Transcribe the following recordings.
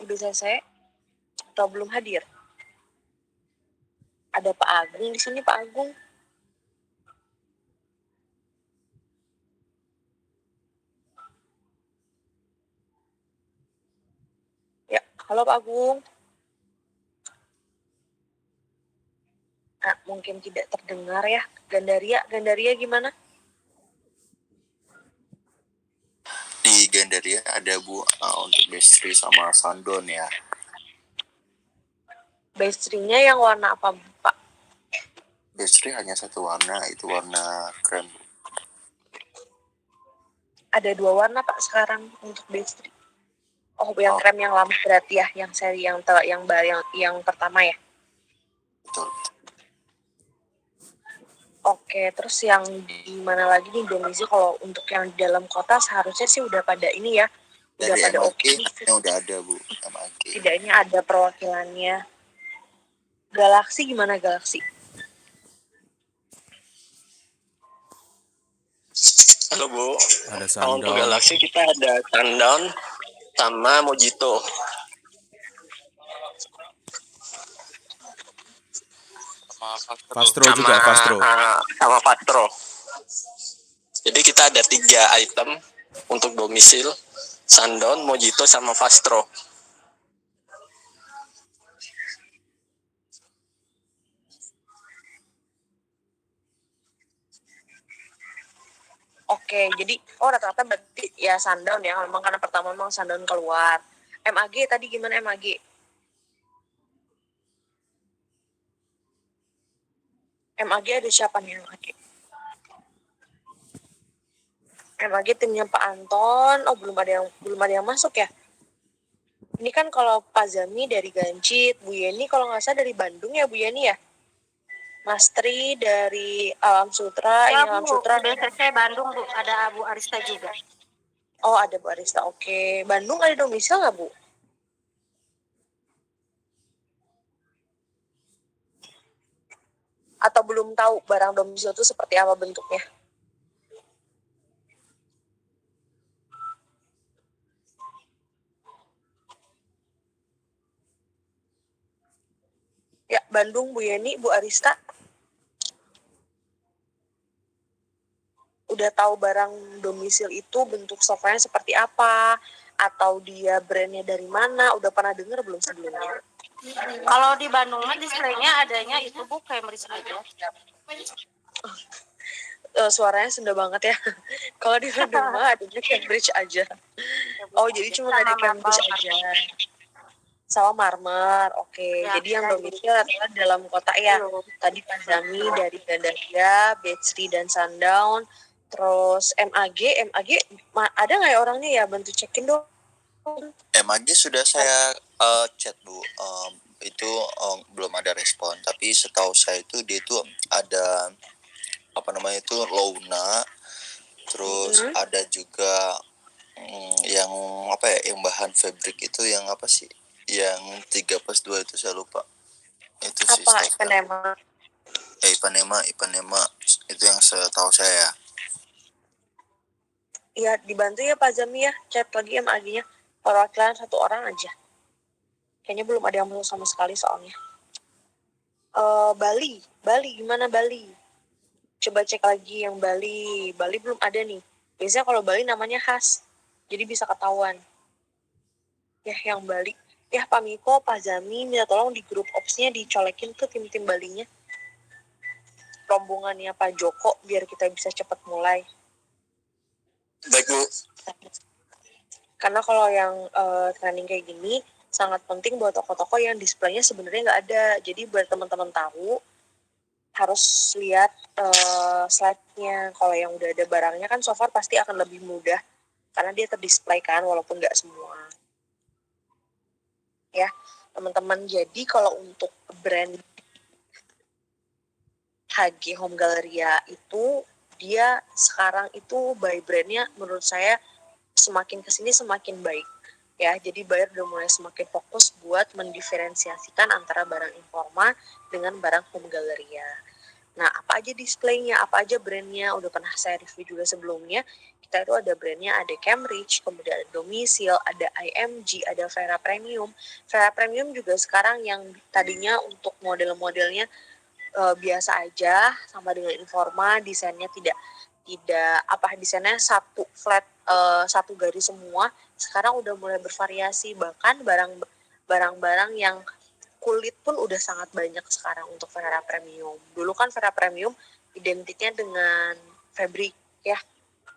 Udah selesai atau belum hadir? Ada Pak Agung di sini, Pak Agung. Ya, halo Pak Agung. Mungkin tidak terdengar ya. Gandaria gimana? Di Gandaria ada Bu untuk Bestri sama Sandon ya. Bestri-nya yang warna apa Pak? Bestri hanya satu warna, itu warna krem. Ada 2 warna Pak sekarang untuk Bestri. Oh, yang krem yang lama berarti ya, yang seri yang pertama ya. Betul. Oke, terus yang di mana lagi nih Domisi? Kalau untuk yang di dalam kota seharusnya sih udah pada ini ya. Udah Dari pada MAG, oke. yang udah ada Bu, MAG. Tidaknya ada perwakilannya. Galaksi gimana Galaksi? Halo Bu. Ada Untuk Sundown. Galaxy kita ada Sundown sama Mojito. Fastro juga, Fastro. Sama Fastro. Jadi kita ada 3 item untuk domisil, Sundown, Mojito, sama Fastro. Oke, jadi rata-rata berarti ya Sundown ya. Memang karena pertama memang Sundown keluar. MAG tadi gimana MAG? MAG ada siapa nih MAG? MAG timnya Pak Anton. Oh, belum ada yang masuk ya. Ini kan kalau Pak Zami dari Gancit, Bu Yeni kalau nggak salah dari Bandung ya Bu Yeni ya. Mas Tri dari Alam Sutra, Ya, ini Alam Sutra. BCC Bandung Bu, ada Bu Arista juga. Oh, ada Bu Arista, oke. Bandung ada domisil nggak Bu? Atau belum tahu barang domisil itu seperti apa bentuknya? Ya, Bandung, Bu Yeni, Bu Arista. Udah tahu barang domisil itu bentuk sofanya seperti apa? Atau dia brandnya dari mana? Udah pernah dengar belum sebelumnya? Kalau di Bandung mah displaynya adanya itu Bu, Cambridge aja. Suaranya Sunda banget ya. Kalau di Bandung mah adanya Cambridge aja. Oh, jadi cuma ada Cambridge aja. Sama Marmer, oke. Ya, jadi yang ya, domisil adalah dalam kota ya. Tadi Pak Zami dari Gandaria, Betsri dan Sundown. Terus MAG ada nggak ya orangnya ya? Bantu cekin dong. MAG sudah saya chat Bu, itu belum ada respon. Tapi setahu saya itu dia itu ada apa namanya itu Launa, terus ada juga yang apa ya, yang bahan fabric itu yang apa sih, yang 3+2 itu saya lupa. Itu sih Apa Ipanema? Ipanema itu yang setahu saya. Ya, dibantu ya Pak Zami ya, chat lagi MAG-nya. Perwakilan 1 orang aja. Kayaknya belum ada yang masuk sama sekali soalnya. Bali gimana Bali? Coba cek lagi yang Bali. Bali belum ada nih. Biasanya kalau Bali namanya khas, jadi bisa ketahuan. Ya, yang Bali. Ya, Pak Miko, Pak Zami, minta tolong di grup ops-nya dicolekin tuh tim-tim Balinya. Rombongannya Pak Joko, biar kita bisa cepat mulai. Baik Bu. Karena kalau yang training kayak gini, sangat penting buat toko-toko yang displaynya sebenarnya nggak ada. Jadi buat teman-teman tahu, harus lihat slide-nya. Kalau yang udah ada barangnya kan so far pasti akan lebih mudah. Karena dia terdisplay kan, walaupun nggak semua. Ya, teman-teman. Jadi kalau untuk brand HG Home Galleria itu, dia sekarang itu by brandnya menurut saya semakin kesini semakin baik. Ya, jadi buyer udah mulai semakin fokus buat mendiferensiasikan antara barang informa dengan barang Home Galleria. Nah, apa aja displaynya, apa aja brandnya, udah pernah saya review juga sebelumnya. Kita itu ada brandnya, ada Cambridge, kemudian ada Domicil, ada IMG, ada Vera Premium. Vera Premium juga sekarang yang tadinya untuk model-modelnya biasa aja, sama dengan Informa, desainnya tidak tidak apa desainnya satu flat, satu garis semua. Sekarang udah mulai bervariasi, bahkan barang-barang yang kulit pun udah sangat banyak sekarang untuk Vera Premium. Dulu kan Vera Premium identiknya dengan fabric ya,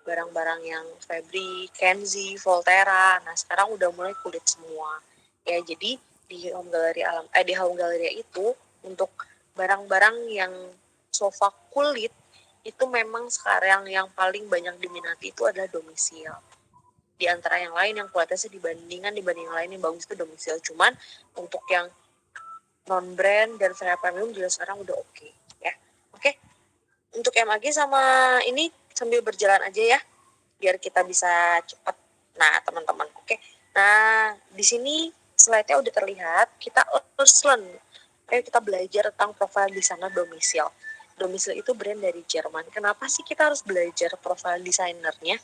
barang-barang yang fabric, Kenzi, Volterra. Nah, sekarang udah mulai kulit semua. Ya, jadi di Home Galleria itu untuk barang-barang yang sofa kulit itu memang sekarang yang paling banyak diminati itu adalah Domicil. Di antara yang lain yang kualitasnya dibanding yang lain yang bagus itu Domicil. Cuman untuk yang non brand dan Vera Premium juga sekarang udah oke ya. Oke. Untuk MAG sama ini sambil berjalan aja ya biar kita bisa cepat. Nah, teman-teman. Oke. Nah, di sini slide-nya udah terlihat. Kita let's learn. Ayo kita belajar tentang profil desainer Domicil. Domicil itu brand dari Jerman. Kenapa sih kita harus belajar profil desainernya?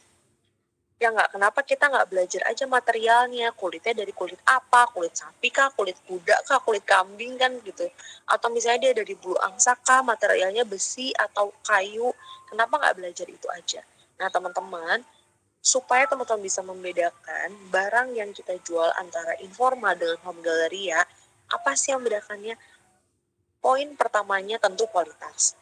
Ya nggak, kenapa kita nggak belajar aja materialnya, kulitnya dari kulit apa, kulit sapi kah, kulit kuda kah, kulit kambing kan gitu. Atau misalnya dia dari bulu angsa kah, materialnya besi atau kayu, kenapa nggak belajar itu aja. Nah teman-teman, supaya teman-teman bisa membedakan barang yang kita jual antara Informa dengan Home Galleria, apa sih yang membedakannya? Poin pertamanya tentu kualitas.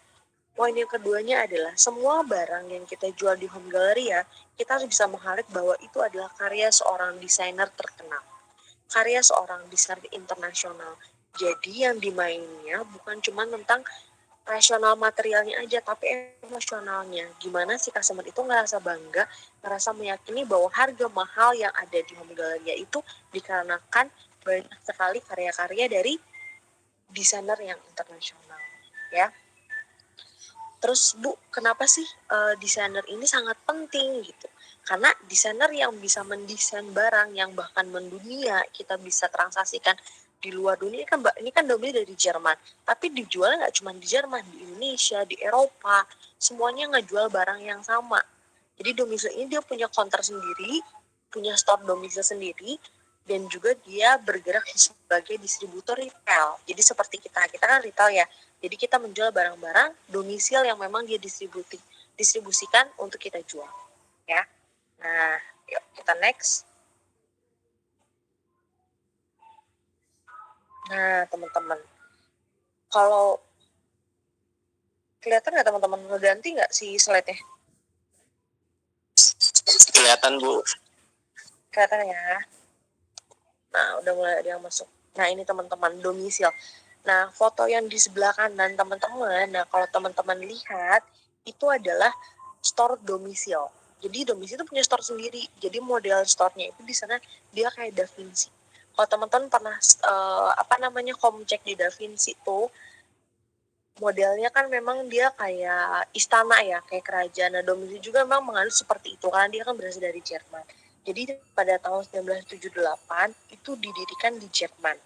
Poin yang keduanya adalah semua barang yang kita jual di Home Galleria, kita harus bisa mengharap bahwa itu adalah karya seorang desainer terkenal. Karya seorang desainer internasional. Jadi yang dimainnya bukan cuma tentang rasional materialnya aja, tapi emosionalnya. Gimana si customer itu ngerasa bangga, ngerasa meyakini bahwa harga mahal yang ada di Home Galleria itu dikarenakan banyak sekali karya-karya dari desainer yang internasional. Ya, terus Bu, kenapa sih desainer ini sangat penting gitu? Karena desainer yang bisa mendesain barang yang bahkan mendunia, kita bisa transaksikan di luar dunia kan, ini kan domain dari Jerman. Tapi dijual nggak cuma di Jerman, di Indonesia, di Eropa, semuanya ngejual barang yang sama. Jadi Domicil ini dia punya counter sendiri, punya store Domicil sendiri, dan juga dia bergerak sebagai distributor retail. Jadi seperti kita kan retail ya. Jadi kita menjual barang-barang Domicil yang memang dia distribusikan untuk kita jual, ya. Nah, yuk kita next. Nah, teman-teman, kalau kelihatan nggak teman-teman, ngeganti nggak si slide-nya? Kelihatan Bu. Kelihatan ya. Nah, udah mulai ada yang masuk. Nah, ini teman-teman Domicil. Nah, foto yang di sebelah kanan teman-teman, nah kalau teman-teman lihat, itu adalah store Domicil. Jadi Domicil itu punya store sendiri. Jadi model store-nya itu di sana dia kayak Da Vinci. Kalau teman-teman pernah cek di Da Vinci tuh, modelnya kan memang dia kayak istana ya, kayak kerajaan. Nah, Domicil juga memang menganut seperti itu karena dia kan berasal dari Jerman. Jadi pada tahun 1978 itu didirikan di Jerman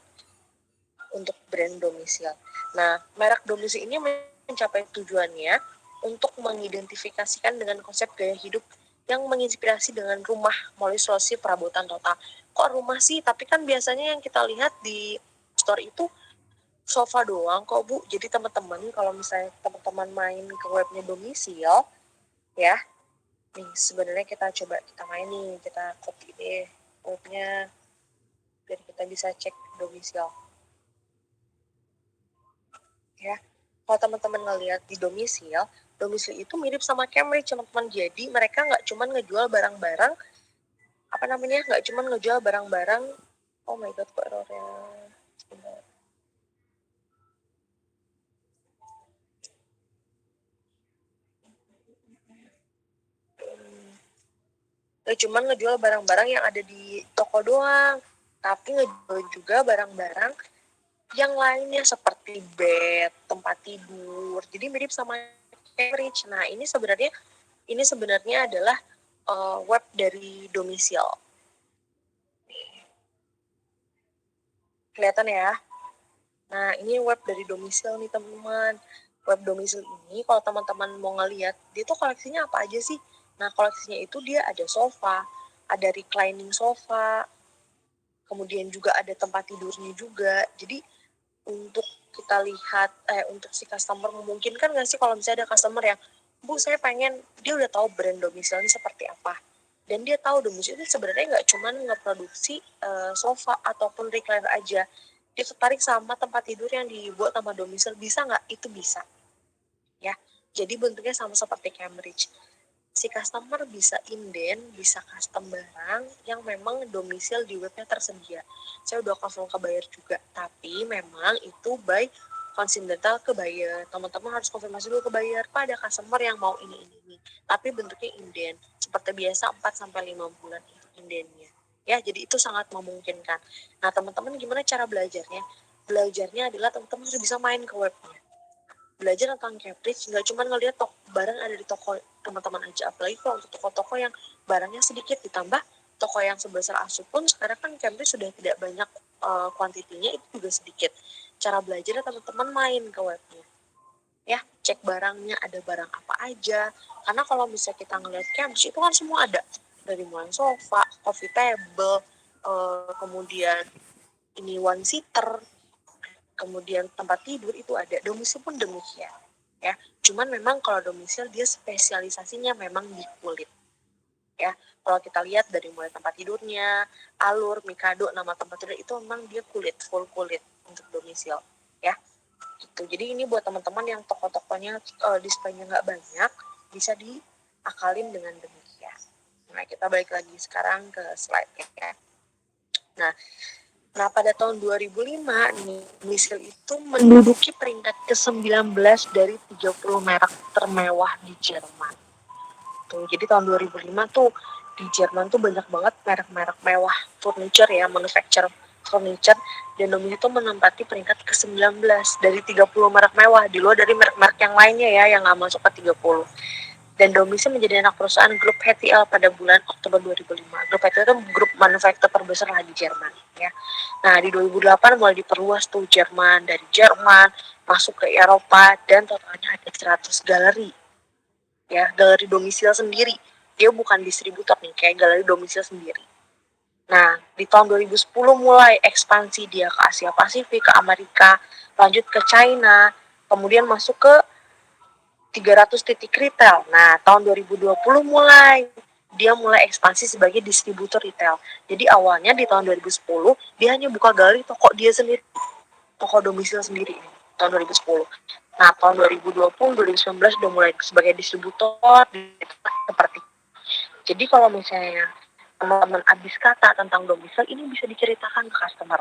untuk brand Domicil. Nah, merek Domicil ini mencapai tujuannya untuk mengidentifikasikan dengan konsep gaya hidup yang menginspirasi dengan rumah melalui solusi perabotan total. Kok rumah sih? Tapi kan biasanya yang kita lihat di store itu sofa doang kok Bu. Jadi teman-teman kalau misalnya teman-teman main ke webnya Domicil ya, nih sebenarnya kita main nih, kita copy deh webnya biar kita bisa cek Domicil ya. Kalau teman-teman ngelihat di Domicil itu mirip sama Cambridge teman-teman. Jadi mereka nggak cuma ngejual barang-barang nggak cuma ngejual barang-barang. Oh my god, kok errornya. Nggak cuma ngejual barang-barang yang ada di toko doang, tapi ngejual juga barang-barang yang lainnya seperti bed, tempat tidur. Jadi mirip sama Cambridge. Nah, ini sebenarnya adalah web dari Domicil. Kelihatan ya? Nah, ini web dari Domicil nih, teman-teman. web domisili ini kalau teman-teman mau ngelihat dia tuh koleksinya apa aja sih. Nah, koleksinya itu dia ada sofa, ada reclining sofa, kemudian juga ada tempat tidurnya juga. Jadi untuk kita lihat untuk si customer memungkinkan nggak sih kalau misalnya ada customer yang Bu saya pengen, dia udah tahu brand domisilnya seperti apa, dan dia tahu domisil itu sebenarnya nggak cuma ngeproduksi sofa ataupun recliner aja, dia tertarik sama tempat tidur yang dibuat sama domisil, bisa nggak? Itu bisa ya. Jadi bentuknya sama seperti Cambridge, si customer bisa inden, bisa custom barang yang memang domisil di webnya tersedia. Saya udah confirm ke buyer juga, tapi memang itu by konsidental ke buyer. Teman-teman harus konfirmasi dulu ke buyer, Pak ada customer yang mau ini. Tapi bentuknya inden, seperti biasa 4-5 bulan itu indennya. Ya, jadi itu sangat memungkinkan. Nah, teman-teman gimana cara belajarnya? Belajarnya adalah teman-teman harus bisa main ke webnya. Belajar tentang Cambridge nggak cuma ngelihat barang ada di toko teman-teman aja, apalagi kalau untuk toko-toko yang barangnya sedikit, ditambah toko yang sebesar Asu pun sekarang kan Cambridge sudah tidak banyak kuantitinya, itu juga sedikit. Cara belajarnya teman-teman main ke webnya ya, cek barangnya ada barang apa aja, karena kalau misalnya kita ngelihat Cambridge itu kan semua ada, dari mulai sofa, coffee table, kemudian ini one seater, kemudian tempat tidur itu ada, domisil pun demikian ya. Cuman memang kalau domisil dia spesialisasinya memang di kulit ya. Kalau kita lihat dari mulai tempat tidurnya, Alur, Mikado, nama tempat tidur itu memang dia kulit, full kulit untuk domisil ya gitu. Jadi ini buat teman-teman yang toko-tokonya displaynya nggak banyak, bisa diakalin dengan demikian. Nah, kita balik lagi sekarang ke slide ya. Nah, pada tahun 2005 nih, Misil itu menduduki peringkat ke-19 dari 30 merek termewah di Jerman. Tuh, jadi tahun 2005 tuh di Jerman tuh banyak banget merek-merek mewah furniture ya, manufacture furniture, dan Domino itu menempati peringkat ke-19 dari 30 merek mewah, di luar dari merek-merek yang lainnya ya, yang nggak masuk ke 30. Dan Domisil menjadi anak perusahaan grup HTL pada bulan Oktober 2005. Grup HTL itu grup manufaktur terbesar lah di Jerman ya. Nah, di 2008 mulai diperluas tuh Jerman, dari Jerman masuk ke Eropa, dan totalnya ada 100 galeri ya, galeri domisil sendiri. Dia bukan distributor nih, kayak galeri domisil sendiri. Nah, di tahun 2010 mulai ekspansi dia ke Asia Pasifik, ke Amerika, lanjut ke China, kemudian masuk ke 300 titik retail. Nah, tahun 2020 dia mulai ekspansi sebagai distributor retail. Jadi awalnya di tahun 2010 dia hanya buka galeri toko dia sendiri, toko domisil sendiri tahun 2010. Nah, tahun 2020, 2019 udah mulai sebagai distributor seperti. Jadi kalau misalnya teman-teman habis kata tentang domisil, ini bisa diceritakan ke customer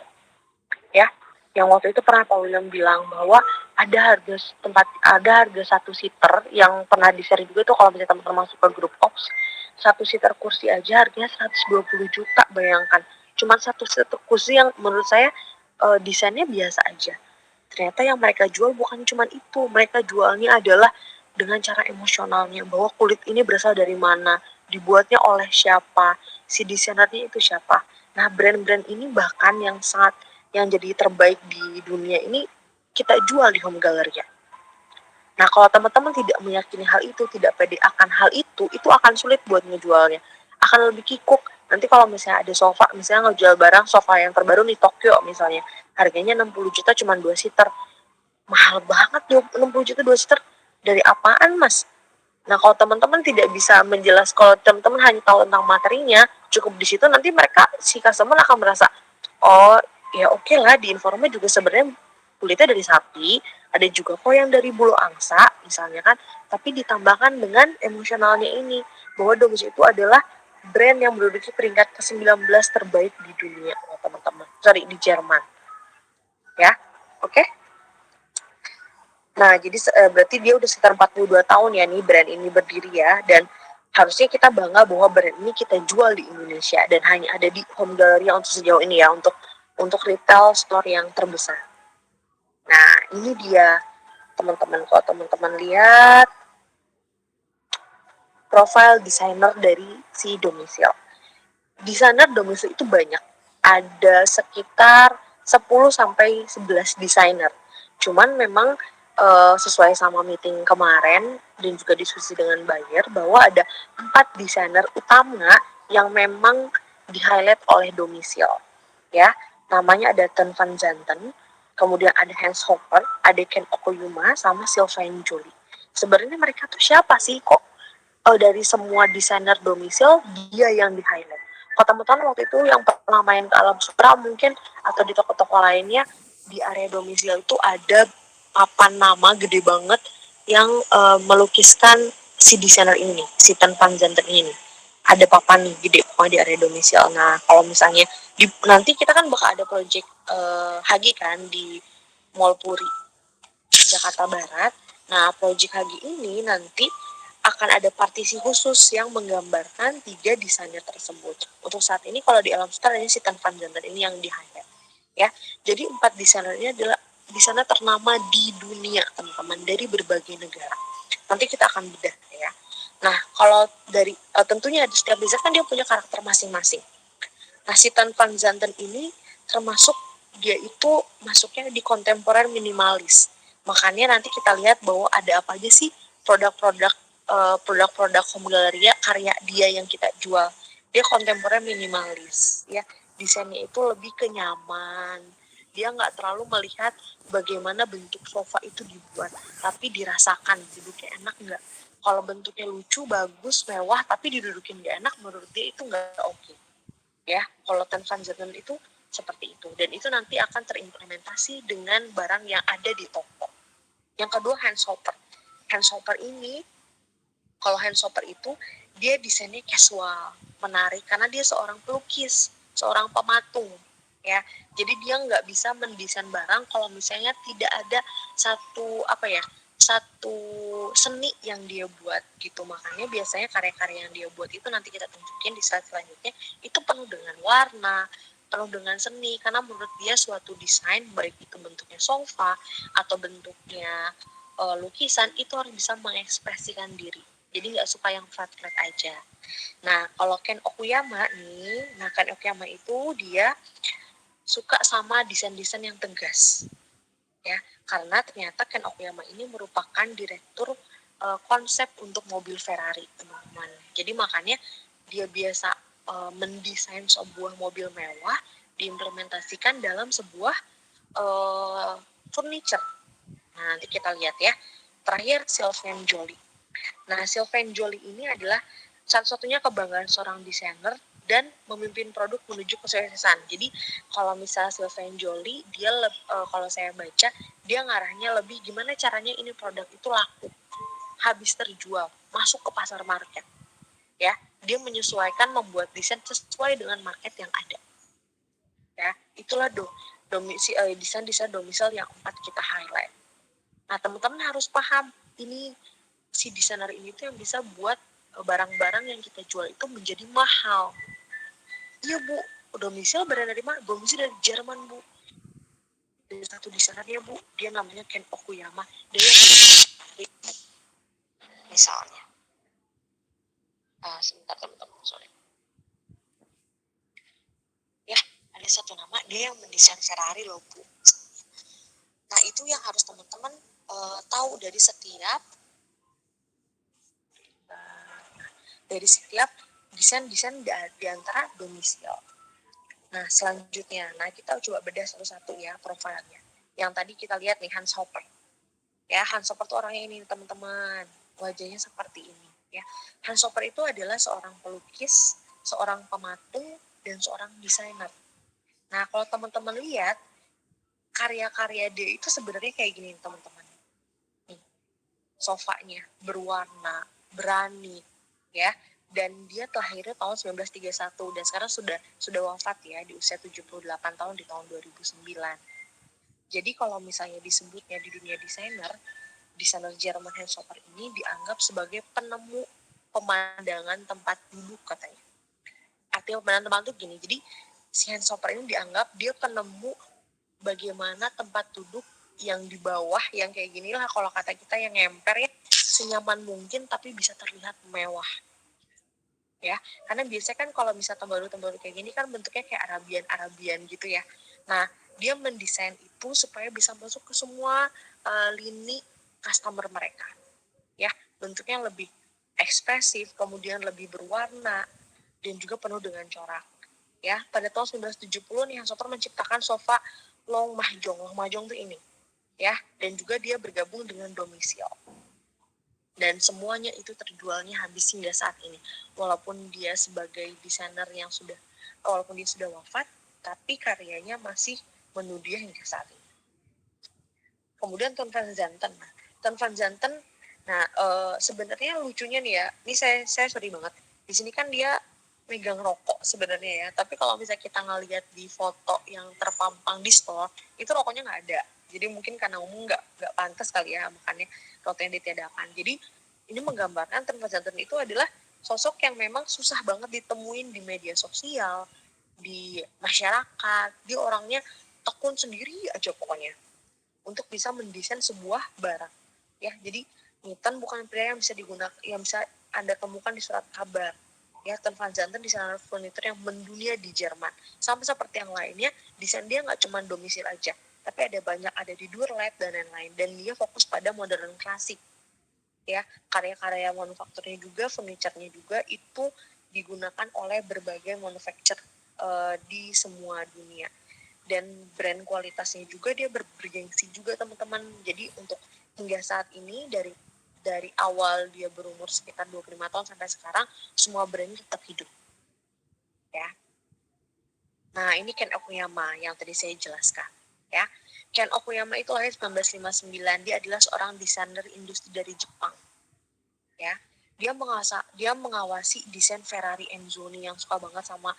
ya. Yang waktu itu pernah Pak William bilang bahwa ada harga satu seater yang pernah di-share juga tuh, kalau misalnya teman-teman masuk ke grup Ops, satu seater kursi aja harganya 120 juta, bayangkan. Cuma satu seater kursi yang menurut saya desainnya biasa aja. Ternyata yang mereka jual bukan cuma itu, mereka jualnya adalah dengan cara emosionalnya, bahwa kulit ini berasal dari mana, dibuatnya oleh siapa, si desainernya itu siapa. Nah, brand-brand ini bahkan yang jadi terbaik di dunia ini kita jual di home gallery. Nah, kalau teman-teman tidak meyakini hal itu, tidak pede akan hal itu akan sulit buat ngejualnya. Akan lebih kikuk. Nanti kalau misalnya ada sofa, misalnya ngejual barang sofa yang terbaru nih Tokyo misalnya, harganya 60 juta cuma 2 seater. Mahal banget 60 juta 2 seater. Dari apaan, Mas? Nah, kalau teman-teman tidak bisa menjelaskan, kalau teman-teman hanya tahu tentang materinya, cukup di situ, nanti si customer akan merasa, oh ya oke lah, di informnya juga sebenarnya kulitnya dari sapi, ada juga kok yang dari bulu angsa misalnya kan, tapi ditambahkan dengan emosionalnya ini, bahwa Domus itu adalah brand yang menduduki peringkat ke-19 terbaik di dunia, teman-teman. Sorry, di Jerman. Ya, oke? Nah, jadi berarti dia udah sekitar 42 tahun ya nih brand ini berdiri ya, dan harusnya kita bangga bahwa brand ini kita jual di Indonesia dan hanya ada di Home Gallery untuk sejauh ini ya, untuk retail store yang terbesar. Nah, ini dia teman-teman, kalau teman-teman lihat profil desainer dari si Domisil. Desainer Domisil itu banyak. Ada sekitar 10 sampai 11 desainer. Cuman memang sesuai sama meeting kemarin dan juga diskusi dengan buyer bahwa ada 4 desainer utama yang memang di-highlight oleh Domicil, ya. Namanya ada Ten Van Zanten, kemudian ada Hans Hopper, ada Ken Okoyuma, sama Sylvain Joly. Sebenarnya mereka tuh siapa sih kok dari semua desainer Domicil dia yang di-highlight? Kalau teman-teman waktu itu yang pernah main ke Alam Sutra mungkin atau di toko-toko lainnya di area Domicil itu ada papan nama gede banget yang melukiskan si desainer ini, si Ten Van Zanten ini. Ada papan nih gede di area Domicil. Nah, kalau misalnya nanti kita kan bakal ada project Hagi kan di Mall Puri Jakarta Barat. Nah, project Hagi ini nanti akan ada partisi khusus yang menggambarkan 3 desainer tersebut. Untuk saat ini kalau di Alam Sutra ini si Ten Van Zanten ini yang di-highlight. Ya, jadi 4 desainer ini adalah desainer ternama di dunia, teman-teman, dari berbagai negara. Nanti kita akan bedah ya. Nah, kalau dari tentunya setiap desainer kan dia punya karakter masing-masing. Nah, si Ten Van Zanten ini termasuk dia itu masuknya di kontemporer minimalis. Makanya nanti kita lihat bahwa ada apa aja sih produk-produk produk-produk home galleria karya dia yang kita jual. Dia kontemporer minimalis, ya. Desainnya itu lebih ke nyaman. Dia nggak terlalu melihat bagaimana bentuk sofa itu dibuat, tapi dirasakan duduknya enak nggak. Kalau bentuknya lucu, bagus, mewah, tapi didudukin nggak enak, menurut dia itu nggak oke. Ya, kalau Ten Van Zanten itu seperti itu. Dan itu nanti akan terimplementasi dengan barang yang ada di toko. Yang kedua, Hans Hopper. Hans Hopper ini, kalau Hans Hopper itu, dia desainnya casual, menarik, karena dia seorang pelukis, seorang pematung. Ya, jadi dia nggak bisa mendesain barang kalau misalnya tidak ada satu seni yang dia buat gitu. Makanya biasanya karya-karya yang dia buat itu nanti kita tunjukin di slide selanjutnya itu penuh dengan warna, penuh dengan seni, karena menurut dia suatu desain baik itu bentuknya sofa atau bentuknya lukisan itu harus bisa mengekspresikan diri, jadi nggak suka yang flat-flat aja. Nah, kalau Ken Okuyama nih, Ken Okuyama itu dia suka sama desain-desain yang tegas, ya, karena ternyata Ken Okuyama ini merupakan direktur konsep untuk mobil Ferrari, teman-teman. Jadi makanya dia biasa mendesain sebuah mobil mewah diimplementasikan dalam sebuah furniture. Nah, nanti kita lihat ya. Terakhir, Sylvain Joly. Nah, Sylvain Joly ini adalah satu-satunya kebanggaan seorang desainer dan memimpin produk menuju kesuksesan. Jadi kalau misalnya Sylvain Joly, dia kalau saya baca, dia ngarahnya lebih gimana caranya ini produk itu laku, habis terjual, masuk ke pasar market. Ya, dia menyesuaikan membuat desain sesuai dengan market yang ada. Ya, itulah desain-desain Domicil yang 4 kita highlight. Nah, teman-teman harus paham ini si desainer ini tuh yang bisa buat barang-barang yang kita jual itu menjadi mahal. Iya, Bu. Domicil berada dari mana? Domicil dari Jerman, Bu. Dari satu desainernya, Bu. Dia namanya Ken Okuyama. Dia yang misalnya. Sebentar, teman-teman. Sorry. Ya, ada satu nama. Dia yang mendesain Ferrari loh, Bu. Nah, itu yang harus teman-teman tahu dari setiap desain-desain di antara Domicil. Nah, selanjutnya, kita coba bedah satu-satu ya profilnya. Yang tadi kita lihat nih, Hans Hopper. Ya, Hans Hopper itu orangnya ini, teman-teman. Wajahnya seperti ini. Ya, Hans Hopper itu adalah seorang pelukis, seorang pematung, dan seorang desainer. Nah, kalau teman-teman lihat, karya-karya dia itu sebenarnya kayak gini, teman-teman. Nih, sofanya berwarna, berani, ya. Dan dia lahirnya tahun 1931 dan sekarang sudah wafat ya di usia 78 tahun di tahun 2009. Jadi kalau misalnya disebutnya di dunia desainer Jerman Hans Hopper ini dianggap sebagai penemu pemandangan tempat duduk katanya. Artinya pemandangan tempat duduk gini, jadi si Hans Hopper ini dianggap dia penemu bagaimana tempat duduk yang di bawah, yang kayak gini lah kalau kata kita yang ngemper ya, senyaman mungkin tapi bisa terlihat mewah. Ya, karena biasanya kan kalau misalnya tembalu kayak gini kan bentuknya kayak Arabian gitu ya. Nah, dia mendesain itu supaya bisa masuk ke semua lini customer mereka. Ya, bentuknya lebih ekspresif, kemudian lebih berwarna, dan juga penuh dengan corak. Ya, pada tahun 1970 nih Hans Sopper menciptakan sofa Long Mahjong. Long Mahjong itu ini, ya, dan juga dia bergabung dengan Domiciil. Dan semuanya itu terjualnya habis hingga saat ini. Walaupun dia sebagai desainer yang walaupun dia sudah wafat, tapi karyanya masih mendunia hingga saat ini. Kemudian Ton van Zanten. Ton van Zanten, sebenarnya lucunya nih ya, ini saya sorry banget. Di sini kan dia megang rokok sebenarnya ya, tapi kalau misalnya kita ngeliat di foto yang terpampang di store, itu rokoknya nggak ada. Jadi mungkin karena umum nggak pantas kali ya, makanya rokoknya ditiadakan. Jadi ini menggambarkan Ton van Zanten itu adalah sosok yang memang susah banget ditemuin di media sosial, di masyarakat. Dia orangnya tekun sendiri aja pokoknya untuk bisa mendesain sebuah barang. Ya, jadi Newton bukan pria yang bisa Anda temukan di surat kabar. Ya, Ton van Zanten desainer furniture yang mendunia di Jerman. Sama seperti yang lainnya, desain dia nggak cuma Domiciil aja, tapi ada di Durlet dan lain-lain. Dan dia fokus pada modern klasik. Ya, karya-karya manufakturnya juga, furniture-nya juga itu digunakan oleh berbagai manufacturer di semua dunia. Dan brand kualitasnya juga dia bergengsi juga teman-teman. Jadi untuk hingga saat ini dari awal dia berumur sekitar 25 tahun sampai sekarang semua brand tetap hidup. Ya. Nah, ini Ken Okuyama yang tadi saya jelaskan, ya. Ken Okuyama itu lahir 1959, dia adalah seorang desainer industri dari Jepang. Ya. Dia mengawasi desain Ferrari Enzo nih yang suka banget sama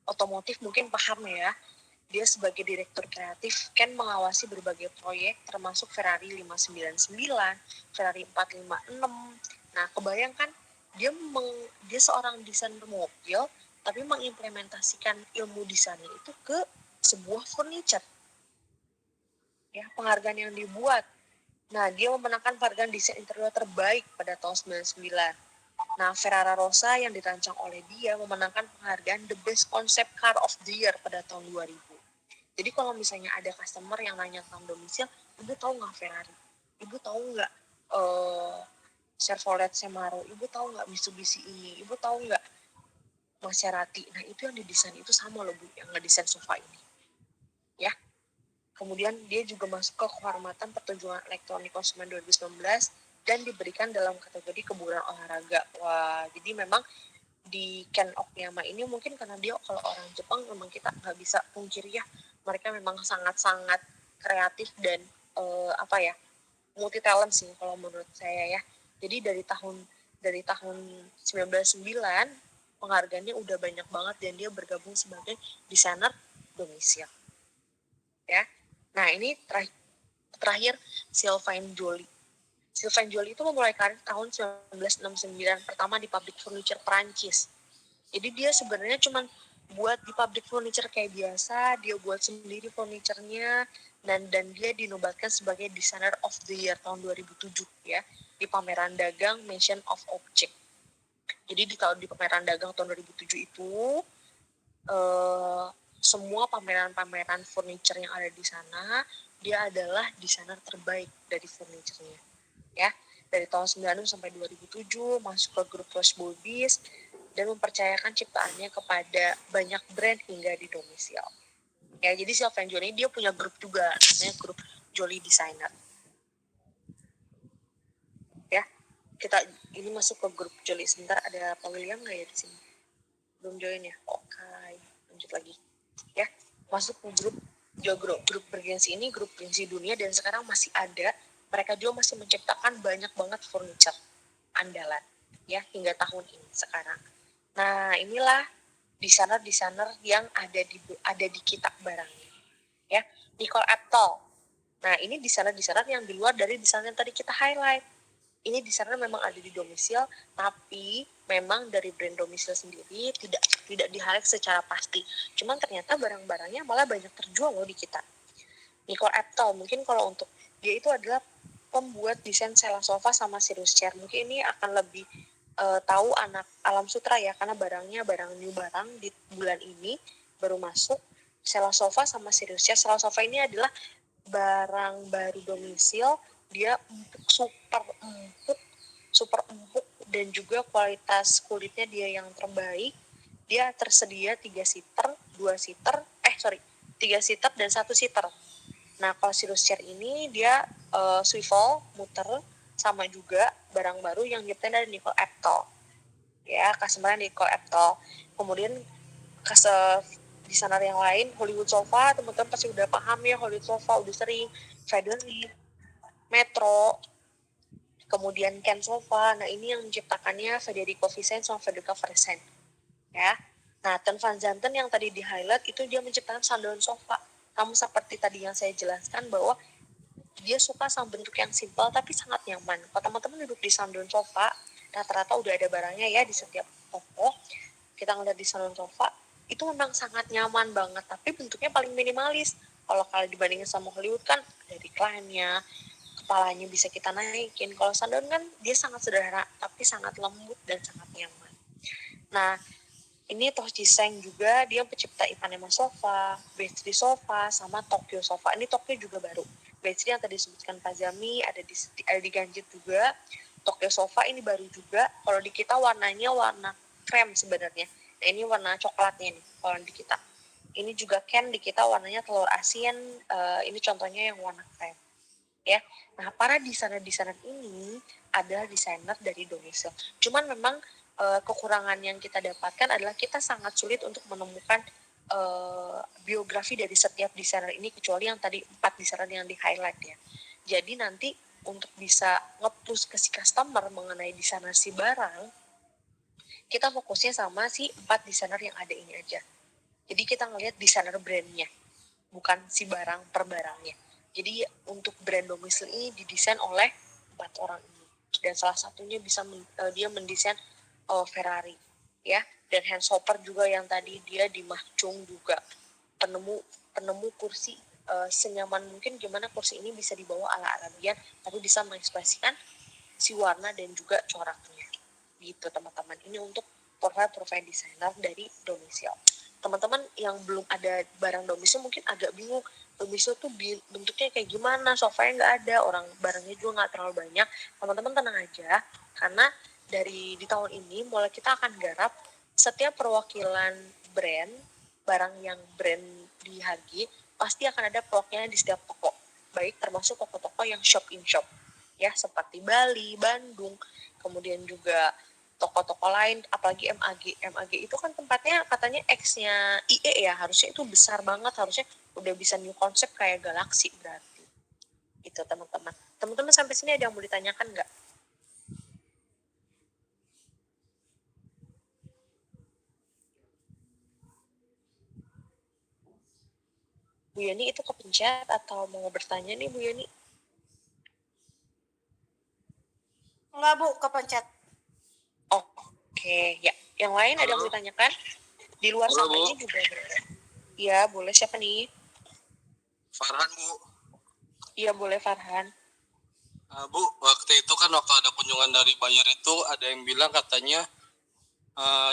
otomotif, mungkin paham ya. Dia sebagai direktur kreatif, Ken mengawasi berbagai proyek termasuk Ferrari 599, Ferrari 456. Nah, kebayangkan dia seorang desainer mobil tapi mengimplementasikan ilmu desainnya itu ke sebuah furniture. Ya, penghargaan yang dibuat. Nah, dia memenangkan penghargaan desain interior terbaik pada tahun 99. Nah, Ferrara Rosa yang dirancang oleh dia memenangkan penghargaan The Best Concept Car of the Year pada tahun 2000. Jadi kalau misalnya ada customer yang nanya tentang Domiciil, ibu tahu nggak Ferrari? Ibu tahu nggak Chevrolet Camaro? Ibu tahu nggak Mitsubishi ini? Ibu tahu nggak Maserati? Nah, itu yang didesain itu sama loh Bu, yang ngedesain sofa ini. Ya. Kemudian dia juga masuk ke kehormatan pertunjukan elektronik konsumen 2019 dan diberikan dalam kategori kebugaran olahraga. Wah, jadi memang di Ken Okuyama ini mungkin karena dia kalau orang Jepang memang kita nggak bisa pungkiri ya, mereka memang sangat-sangat kreatif dan multi talent sih kalau menurut saya ya. Jadi dari tahun 1909 penghargaannya udah banyak banget dan dia bergabung sebagai desainer Domiciil. Ya. Nah, ini terakhir Sylvain Joly. Sylvain Joly itu memulai karir tahun 1969 pertama di pabrik furniture Prancis. Jadi dia sebenarnya cuma buat di pabrik furniture kayak biasa, dia buat sendiri furniturnya dan dia dinobatkan sebagai Designer of the Year tahun 2007 ya di pameran dagang Mansion of Object. Jadi di pameran dagang tahun 2007 itu semua pameran-pameran furniture yang ada di sana, dia adalah desainer terbaik dari furniture-nya. Ya, dari tahun 96 sampai 2007 masuk ke grup Roche Bovis dan mempercayakan ciptaannya kepada banyak brand hingga di Domiciil. Ya, jadi Sylvain Joly dia punya grup juga, namanya grup Joly Designer. Ya, kita ini masuk ke grup Joly. Sebentar, ada Pak William nggak ya di sini? Belum join ya? Oke, lanjut lagi. Ya, masuk ke grup bergensi ini, grup bergensi dunia dan sekarang masih ada. Mereka juga masih menciptakan banyak banget furniture andalan ya hingga tahun ini sekarang. Nah, inilah desainer-desainer yang ada di kitab barangnya. Ya, Nicole Aptal. Nah, ini desainer-desainer yang di luar dari desainer yang tadi kita highlight. Ini desainer memang ada di Domiciil, tapi memang dari brand Domiciil sendiri tidak di-highlight secara pasti. Cuman ternyata barang-barangnya malah banyak terjual loh di kita. Nicole Aptal, mungkin kalau untuk dia itu adalah pembuat desain Sela Sofa sama Sirius Chair. Mungkin ini akan lebih tahu anak Alam Sutra ya, karena barang new barang di bulan ini baru masuk Sela Sofa sama Sirius Chair. Sela Sofa ini adalah barang baru domisil, dia super empuk dan juga kualitas kulitnya dia yang terbaik. Dia tersedia 3 seater dan 1 seater. Nah, kalau Cirrus Chair ini dia swivel, muter, sama juga barang baru yang nyiptain dari Nicole Aptel. Ya, customer Nicole Aptel. Kemudian desainer yang lain, Hollywood Sofa, teman-teman pasti udah paham ya, Hollywood Sofa udah sering, Federer, Metro, kemudian Ken Sofa. Nah, ini yang menciptakannya Federico Vicente sama Federica Freshen. Ya. Nah, Ten Van Zanten yang tadi di highlight itu dia menciptakan Sandown Sofa. Kamu seperti tadi yang saya jelaskan bahwa dia suka sama bentuk yang simpel tapi sangat nyaman. Kalau teman-teman duduk di Sandown Sofa, rata-rata udah ada barangnya ya di setiap toko. Kita ngeliat di Sandown Sofa, itu memang sangat nyaman banget, tapi bentuknya paling minimalis. Kalau dibandingin sama Hollywood kan ada recline-nya, kepalanya bisa kita naikin. Kalau Sandown kan dia sangat sederhana, tapi sangat lembut dan sangat nyaman. Nah, ini Toshi Seng juga, dia pencipta Ipanema Sofa, Bed3 Sofa, sama Tokyo Sofa. Ini Tokyo juga baru. Bed3 yang tadi disebutkan Pak Zami, ada di Ganjit juga. Tokyo Sofa ini baru juga. Kalau di kita warnanya warna krem sebenarnya. Nah, ini warna coklatnya nih, kalau di kita. Ini juga Ken di kita warnanya telur asin. Ini contohnya yang warna krem. Ya, nah para desainer-desainer ini adalah desainer dari Indonesia. Cuman memang kekurangan yang kita dapatkan adalah kita sangat sulit untuk menemukan biografi dari setiap desainer ini, kecuali yang tadi 4 desainer yang di highlight ya. Jadi nanti untuk bisa nge-push ke si customer mengenai desainer si barang, kita fokusnya sama si 4 desainer yang ada ini aja. Jadi kita ngelihat desainer brandnya, bukan si barang per barangnya. Jadi untuk brand domisil ini didesain oleh 4 orang ini. Dan salah satunya dia mendesain Ferrari, ya. Dan Hans Hopper juga yang tadi dia di Mahjong juga penemu kursi senyaman mungkin, gimana kursi ini bisa dibawa ala Arabian tapi bisa mengekspresikan si warna dan juga coraknya. Gitu teman-teman. Ini untuk profil desainer dari domisil. Teman-teman yang belum ada barang domisil mungkin agak bingung, domisil tuh bentuknya kayak gimana, sofanya nggak ada, orang barangnya juga nggak terlalu banyak. Teman-teman tenang aja, karena di tahun ini mulai kita akan garap setiap perwakilan barang yang brand di HG pasti akan ada vlognya di setiap toko, baik termasuk toko-toko yang shop in shop ya, seperti Bali, Bandung, kemudian juga toko-toko lain, apalagi MAG itu kan tempatnya katanya X-nya IE ya, harusnya itu besar banget, harusnya udah bisa new konsep kayak Galaxy berarti. Itu teman-teman. Teman-teman sampai sini ada yang mau ditanyakan nggak? Bu Yani itu kepencet atau mau bertanya nih Bu Yani? Enggak, Bu, kepencet. Oke, ya. Yang lain ada yang mau ditanyakan? Di luar Halo, sana Bu. ini juga boleh. Iya, boleh. Siapa nih? Farhan, Bu. Iya, boleh Farhan. Bu, waktu itu kan waktu ada kunjungan dari buyer itu ada yang bilang katanya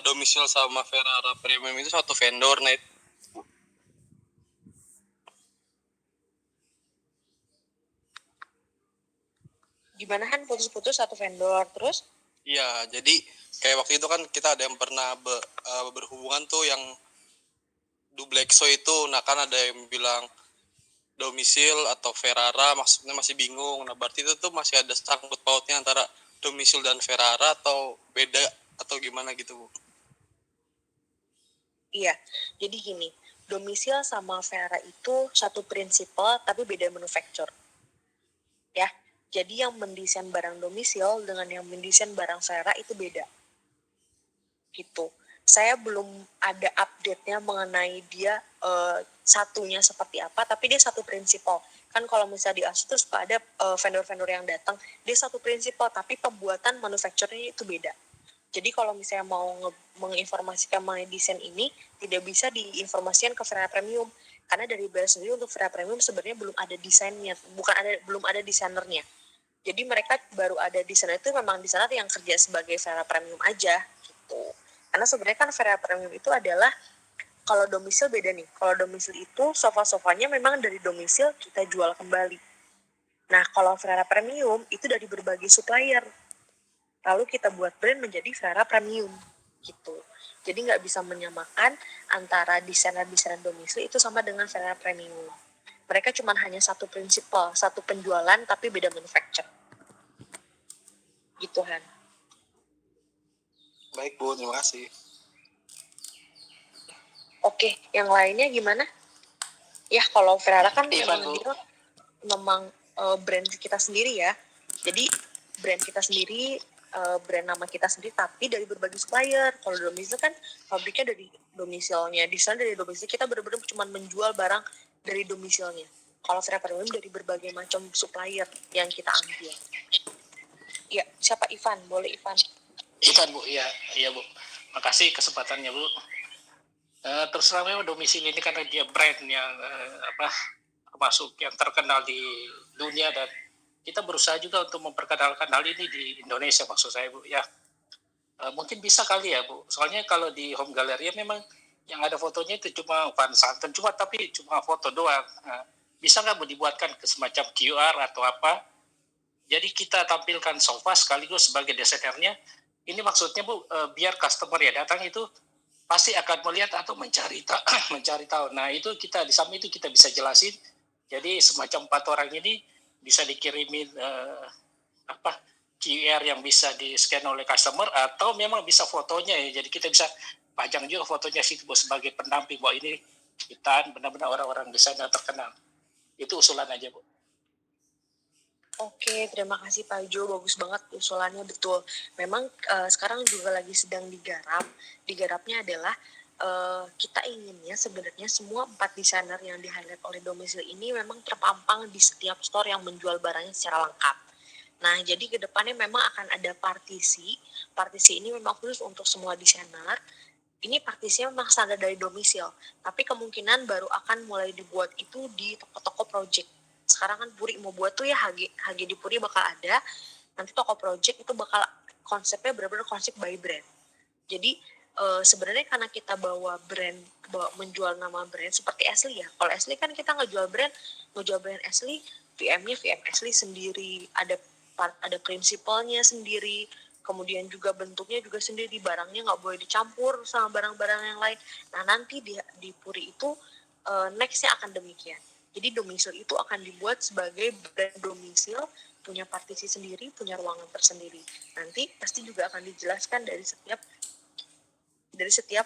domisil sama Ferrara Premium itu satu vendor. Nah, Gimana Han, putus-putus satu vendor terus? iya, jadi kayak waktu itu kan kita ada yang pernah berhubungan tuh yang Dublexo itu. Nah, kan ada yang bilang domisil atau Ferrara, maksudnya masih bingung. Nah, berarti itu tuh masih ada sangkut pautnya antara domisil dan Ferrara atau beda atau gimana gitu, Bu? Iya, jadi gini, domisil sama Ferrara itu satu prinsipal tapi beda manufacture. Ya, jadi yang mendesain barang domisil dengan yang mendesain barang Ferrara itu beda. Gitu. Saya belum ada update-nya mengenai dia satunya seperti apa, tapi dia satu prinsipal. Kan kalau misalnya di Asus tuh suka ada vendor-vendor yang datang, dia satu prinsipal, tapi pembuatan manufacturing itu beda. Jadi kalau misalnya mau menginformasikan mengenai desain ini, tidak bisa diinformasikan ke Ferrari Premium. Karena dari Bayer sendiri untuk Ferrari Premium sebenarnya belum ada desainnya, belum ada desainernya. Jadi mereka baru ada desainer itu memang desainer yang kerja sebagai Ferrari Premium aja gitu. Karena sebenarnya kan Ferrari Premium itu adalah Kalau domisil beda nih. Kalau domisil itu sofa-sofanya memang dari domisil kita jual kembali. Nah, kalau Ferrara Premium itu dari berbagai supplier. Lalu kita buat brand menjadi Ferrara Premium gitu. Jadi nggak bisa menyamakan antara desainer-desainer domisil itu sama dengan Ferrara Premium. Mereka cuma hanya satu prinsipal, satu penjualan tapi beda manufacture. Gitu Han. Baik Bu, terima kasih. Oke, yang lainnya gimana? Ya kalau Ferrara kan Ivan, memang Bu. dia memang brand kita sendiri ya. Jadi brand kita sendiri, brand nama kita sendiri, tapi dari berbagai supplier. Kalau domisil kan pabriknya dari domisilnya, desain dari domisil, kita benar-benar cuma menjual barang dari domisilnya. Kalau Ferrara Premium dari berbagai macam supplier yang kita ambil. Ya, siapa Ivan? Boleh Ivan. Ivan Bu, iya Bu. Makasih kesempatannya Bu. Terus terang memang domisili ini karena dia brand yang termasuk yang terkenal di dunia, dan kita berusaha juga untuk memperkenalkan hal ini di Indonesia, maksud saya Bu ya. Mungkin bisa kali ya Bu, soalnya kalau di home gallery memang yang ada fotonya itu cuma Van Santen, tapi cuma foto doang. Bisa nggak Bu dibuatkan ke semacam QR atau apa, jadi kita tampilkan sofa sekaligus sebagai desainernya. Ini maksudnya Bu, biar customer ya datang itu pasti akan melihat atau mencari tahu. Nah itu kita di samping itu kita bisa jelasin. Jadi semacam 4 orang ini bisa dikirimin QR yang bisa di-scan oleh customer, atau memang bisa fotonya ya. Jadi kita bisa pajang juga fotonya situ Bu, sebagai pendamping bahwa ini kita benar-benar orang-orang desainer terkenal. Itu usulan aja Bu. Oke, terima kasih Pak Jo, bagus banget usulannya, betul. Memang sekarang juga lagi sedang digarap. Digarapnya adalah kita inginnya sebenarnya semua 4 desainer yang di-highlight oleh domisil ini memang terpampang di setiap store yang menjual barangnya secara lengkap. Nah, jadi ke depannya memang akan ada partisi. Partisi ini memang khusus untuk semua desainer. Ini partisinya memang standar dari domisil, tapi kemungkinan baru akan mulai dibuat itu di toko-toko project. Sekarang kan Puri mau buat tuh ya, HG di Puri bakal ada. Nanti toko project itu bakal konsepnya benar-benar konsep by brand. Jadi sebenarnya karena kita menjual nama brand seperti Ashley ya. Kalau Ashley kan kita ngejual brand Ashley, VM-nya VM Ashley sendiri, ada prinsipalnya sendiri, kemudian juga bentuknya juga sendiri, barangnya nggak boleh dicampur sama barang-barang yang lain. Nah nanti di Puri itu nextnya akan demikian. Jadi domisil itu akan dibuat sebagai brand domisil, punya partisi sendiri, punya ruangan tersendiri. Nanti pasti juga akan dijelaskan dari setiap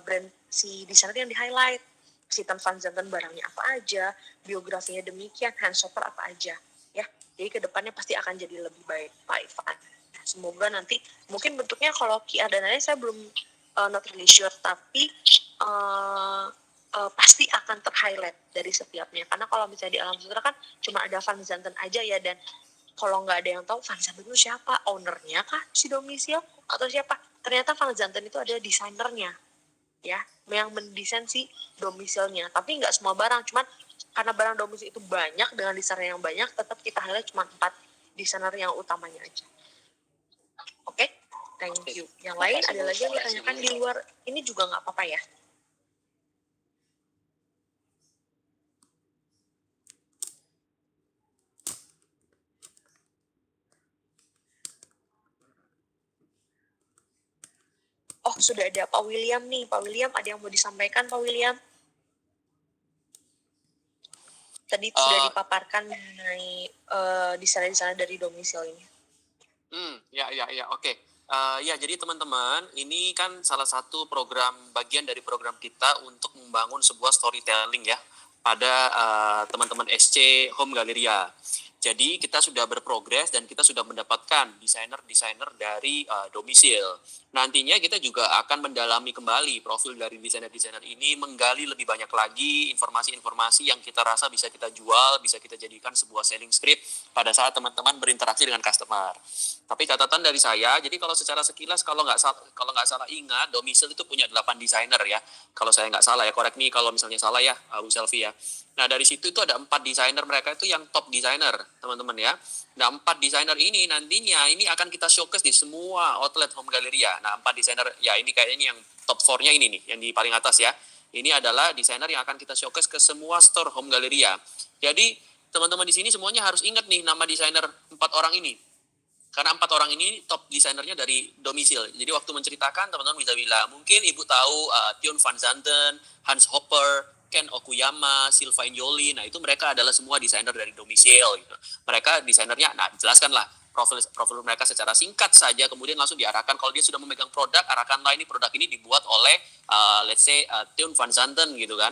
brand si desainer yang di-highlight. Si Van Zanten barangnya apa aja, biografinya demikian, handshopper apa aja. Ya, jadi kedepannya pasti akan jadi lebih baik Pak Ivan. Semoga nanti, mungkin bentuknya kalau QR dan lain saya belum not really sure, tapi pasti akan ter-highlight dari setiapnya. Karena kalau misalnya di Alam Sutra kan cuma ada Van Zanten aja ya, dan kalau nggak ada yang tahu Van Zanten itu siapa, ownernya kah si domisil atau siapa? Ternyata Van Zanten itu ada desainernya, ya, yang mendesain si domisilnya. Tapi nggak semua barang, cuman karena barang domisil itu banyak dengan desainer yang banyak, tetap kita highlight cuma 4 desainer yang utamanya aja. Oke, thank you. Yang lain ada lagi yang ditanyakan di luar ini juga nggak apa-apa ya. Oh, sudah ada Pak William nih. Pak William, ada yang mau disampaikan Pak William? Tadi sudah dipaparkan mengenai desainer-desainer dari domisil ini. Oke. Ya, jadi teman-teman, ini kan salah satu bagian dari program kita untuk membangun sebuah storytelling ya pada teman-teman SC Home Galleria. Jadi kita sudah berprogres dan kita sudah mendapatkan desainer-desainer dari domisil. Nantinya kita juga akan mendalami kembali profil dari desainer-desainer ini, menggali lebih banyak lagi informasi-informasi yang kita rasa bisa kita jual, bisa kita jadikan sebuah selling script pada saat teman-teman berinteraksi dengan customer. Tapi catatan dari saya, jadi kalau secara sekilas kalau nggak salah ingat, domisil itu punya 8 desainer ya. Kalau saya nggak salah ya, correct me kalau misalnya salah ya, Bu Selvi ya. Nah dari situ itu ada 4 desainer mereka itu yang top desainer teman-teman ya. Nah 4 desainer ini nantinya ini akan kita showcase di semua outlet Home Galleria. Nah 4 desainer ya ini kayaknya yang top 4-nya ini nih, yang di paling atas ya. Ini adalah desainer yang akan kita showcase ke semua store Home Galleria. Jadi teman-teman di sini semuanya harus ingat nih nama desainer 4 orang ini. Karena 4 orang ini top desainernya dari Domisil. Jadi waktu menceritakan teman-teman bisa bilang, mungkin ibu tahu Tion van Zanten, Hans Hopper, Ken Okuyama, Sylvain Joly. Nah itu mereka adalah semua desainer dari Domisil. Gitu. Mereka desainernya, nah jelaskanlah profil mereka secara singkat saja, kemudian langsung diarahkan. Kalau dia sudah memegang produk, arahkanlah ini produk ini dibuat oleh let's say Tion van Zanten gitu kan.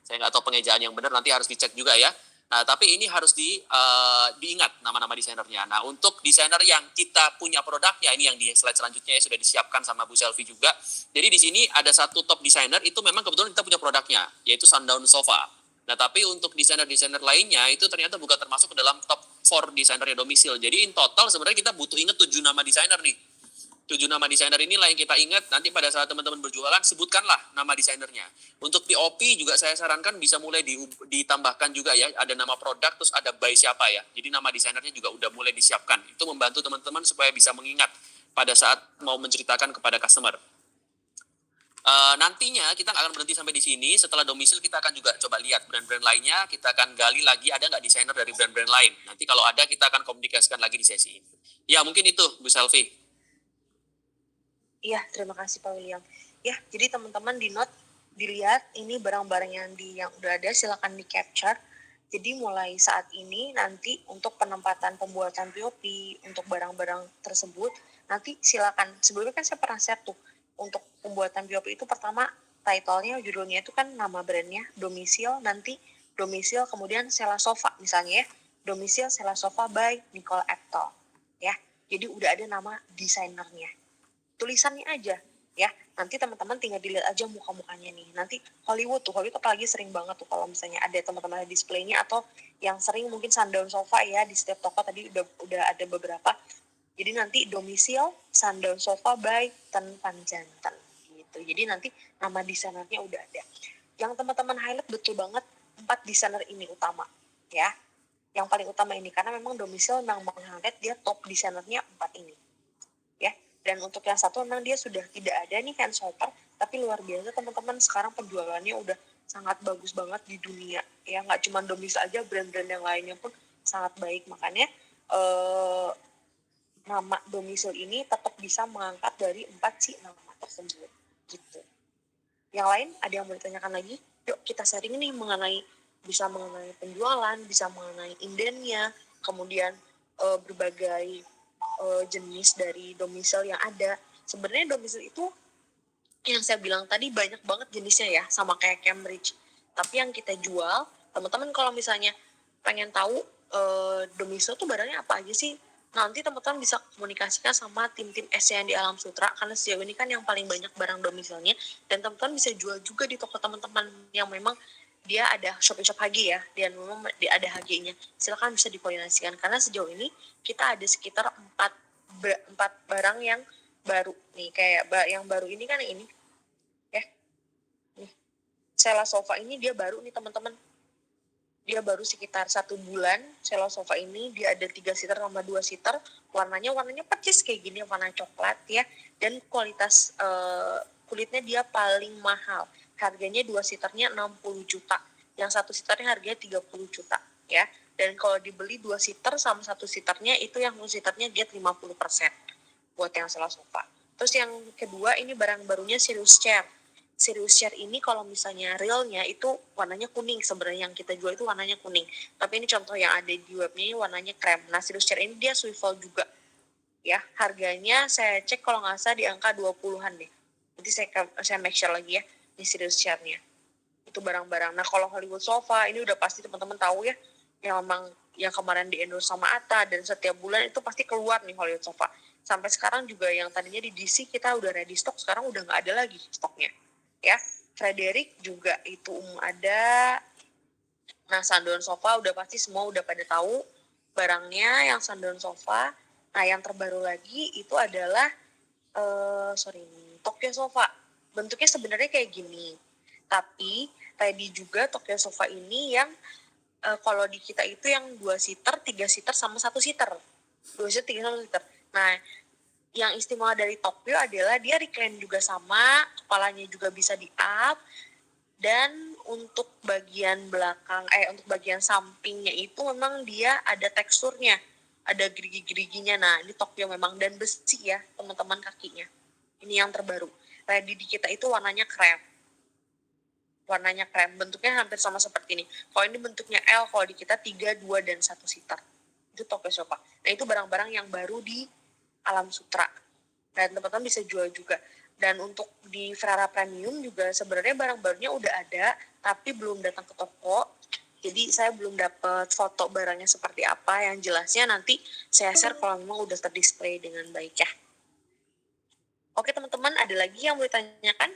Saya nggak tahu pengejaan yang benar, nanti harus dicek juga ya. Nah, tapi ini harus diingat nama-nama desainernya. Nah, untuk desainer yang kita punya produknya, ini yang di slide selanjutnya ya, sudah disiapkan sama Bu Selvi juga. Jadi di sini ada satu top desainer, itu memang kebetulan kita punya produknya, yaitu Sundown Sofa. Nah, tapi untuk desainer-desainer lainnya, itu ternyata bukan termasuk ke dalam top 4 desainernya Domisil. Jadi in total sebenarnya kita butuh ingat 7 nama desainer nih. 7 nama desainer inilah yang kita ingat, nanti pada saat teman-teman berjualan, sebutkanlah nama desainernya. Untuk POP juga saya sarankan bisa mulai ditambahkan juga ya, ada nama produk, terus ada by siapa ya. Jadi nama desainernya juga udah mulai disiapkan. Itu membantu teman-teman supaya bisa mengingat pada saat mau menceritakan kepada customer. Nantinya kita nggak akan berhenti sampai di sini. Setelah Domisil kita akan juga coba lihat brand-brand lainnya. Kita akan gali lagi ada nggak desainer dari brand-brand lain. Nanti kalau ada kita akan komunikasikan lagi di sesi ini. Ya mungkin itu Bu Selvi. Iya, terima kasih Pak William. Ya, jadi teman-teman di note dilihat ini barang-barang yang udah ada silakan di capture. Jadi mulai saat ini nanti untuk penempatan pembuatan POP untuk barang-barang tersebut nanti silakan. Sebelumnya kan saya pernah share tuh untuk pembuatan POP itu pertama title-nya judulnya itu kan nama brandnya Domisil, nanti Domisil kemudian Sela Sofa misalnya ya. Domisil Sela Sofa by Nicole Aptel ya. Jadi udah ada nama desainernya. Tulisannya aja ya, nanti teman-teman tinggal dilihat aja muka-mukanya nih. Nanti Hollywood apalagi sering banget tuh kalau misalnya ada teman-teman displaynya, atau yang sering mungkin Sundown Sofa ya, di setiap toko tadi udah ada beberapa. Jadi nanti Domisil Sundown Sofa by Ten Van Zanten gitu. Jadi nanti nama desainernya udah ada. Yang teman-teman highlight betul banget 4 desainer ini utama ya, yang paling utama ini, karena memang Domisil memang meng-highlight dia top desainernya 4 ini ya. Dan untuk yang satu memang dia sudah tidak ada nih Hans Hopper, tapi luar biasa teman-teman, sekarang penjualannya udah sangat bagus banget di dunia ya, nggak cuma Domisil aja, brand-brand yang lainnya pun sangat baik. Makanya nama Domisil ini tetap bisa mengangkat dari 4 si nama tersebut gitu. Yang lain ada yang mau ditanyakan lagi? Yuk kita sharing nih mengenai penjualan, bisa mengenai indennya, kemudian berbagai jenis dari Domisil yang ada. Sebenarnya Domisil itu yang saya bilang tadi banyak banget jenisnya ya, sama kayak Cambridge. Tapi yang kita jual, teman-teman kalau misalnya pengen tahu Domisil tuh barangnya apa aja sih, nanti teman-teman bisa komunikasikan sama tim-tim SC yang di Alam Sutra, karena sejauh ini kan yang paling banyak barang Domisilnya, dan teman-teman bisa jual juga di toko teman-teman yang memang dia ada shop-shop HG ya, dan memang dia ada HG-nya. Silakan bisa dikoordinasikan, karena sejauh ini kita ada sekitar 4 barang yang baru nih, kayak yang baru ini kan yang ini ya, nih Sela Sofa ini dia baru nih teman-teman, dia baru sekitar 1 bulan. Sela Sofa ini dia ada 3 seater sama 2 seater, warnanya percis kayak gini, warna coklat ya, dan kualitas kulitnya dia paling mahal. Harganya 2 seaternya 60 juta, yang 1 seaternya harganya 30 juta ya. Dan kalau dibeli 2 seater sama 1 seaternya, itu yang 1 seaternya dia 50% buat yang Sela Sofa. Terus yang kedua ini barang barunya Sirius Chair. Sirius Chair ini kalau misalnya realnya itu warnanya kuning, sebenarnya yang kita jual itu warnanya kuning. Tapi ini contoh yang ada di webnya ini warnanya krem. Nah Sirius Chair ini dia swivel juga ya. Harganya saya cek kalau nggak salah di angka 20-an deh. Nanti saya make sure lagi ya, ini Sirius Chair-nya. Itu barang-barang. Nah kalau Hollywood Sofa ini udah pasti teman-teman tahu ya, yang memang yang kemarin di endorse sama Atta, dan setiap bulan itu pasti keluar nih Hollywood Sofa. Sampai sekarang juga yang tadinya di DC kita udah ready stock, sekarang udah nggak ada lagi stoknya ya. Frederick juga itu ada. Nah Sundown Sofa udah pasti semua udah pada tahu barangnya yang Sundown Sofa. Nah yang terbaru lagi itu adalah Tokyo Sofa. Bentuknya sebenarnya kayak gini, tapi tadi juga Tokyo Sofa ini yang kalau di kita itu yang 2 seater, 3 seater sama 1 seater. 2 seater, 3 sama 1 seater. Nah, yang istimewa dari Tokyo adalah dia recline juga sama, kepalanya juga bisa di up, Dan untuk bagian untuk bagian sampingnya itu memang dia ada teksturnya, ada gerigi-geriginya. Nah, ini Tokyo memang, dan besi ya teman-teman kakinya. Ini yang terbaru. Ready di kita itu warnanya krem. Bentuknya hampir sama seperti ini. Kalau ini bentuknya L, kalau di kita 3, 2, dan 1 seater. Itu Tokyo Sofa. Nah, itu barang-barang yang baru di Alam Sutra. Dan teman-teman bisa jual juga. Dan untuk di Ferrara Premium juga sebenarnya barang-barangnya udah ada, tapi belum datang ke toko. Jadi saya belum dapat foto barangnya seperti apa. Yang jelasnya nanti saya share kalau memang udah terdisplay dengan baik ya. Oke teman-teman, ada lagi yang mau ditanyakan?